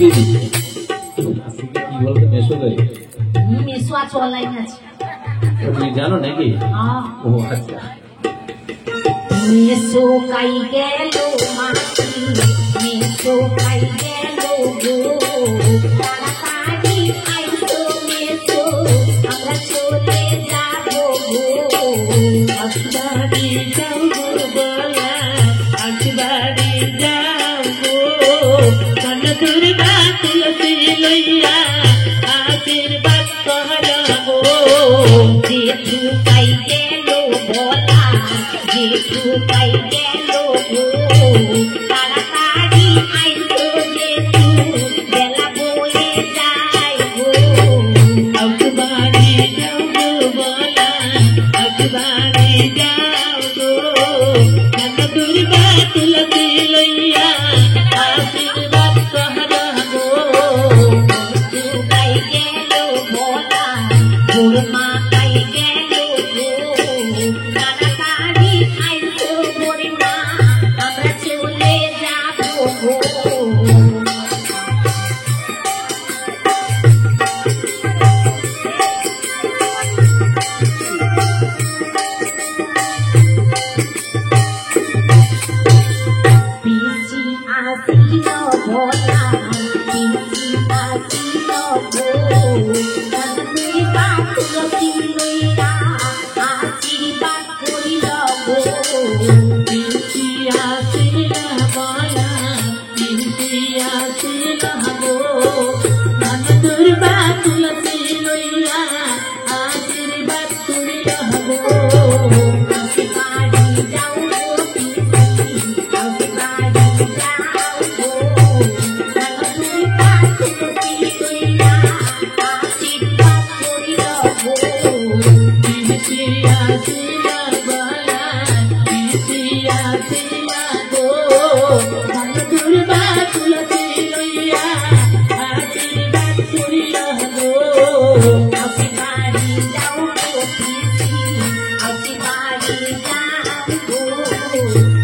দিদি কি বলতো মেসো গাই মেসো আছে অনলাইন আছে তুমি জানো নাকি ও আচ্ছা মেসো কাই গেল মাটি মেসো কাই গেল গো তাড়াতাড়ি আইসো মেসো আমরা চলে যাবো গো আসবাড়ি যাও গো বলা আসবাড়ি যাও গো ধন দুর্গা তুলসী লইয়া আশীর্বাদ করবো জেঠু কাই গেল বলা জেঠু কাই গেল গো তাড়াতাড়ি আইসো জেঠু বেলা বয়ে যায় গো আসবাড়ি যাও গো বলা আসবাড়ি যাও গো ধন দুর্গা তুলসী লইয়া আশীর্বাদ করবো জেঠু কাই গেল বলা গোরমা কাই গেল গো তাড়াতাড়ি আইসো গোরমা আমরা চলে যাবো গো পিসি আসিল ভোলা পিসি আসিল গো ধনপুরি বাতুলসী লইয়া আশীর্বাদ করিল গো পিসি আসিলা বলা পিসি আসিলা গো ধন দুর্গা তুলসী লইয়া আশীর্বাদ করিল গো বাড়ি যাও গো পিসি বাড়ি যাও গো ধনপুরি বাতুলসী লইয়া আশীর্বাদ করিল গো পিসি আসিলা বলা পিসি আসিলা গো ধন দুর্গা তুলসী লইয়া আশীর্বাদ করিল গো বাড়ি যাও গো পিসি বাড়ি যাও গো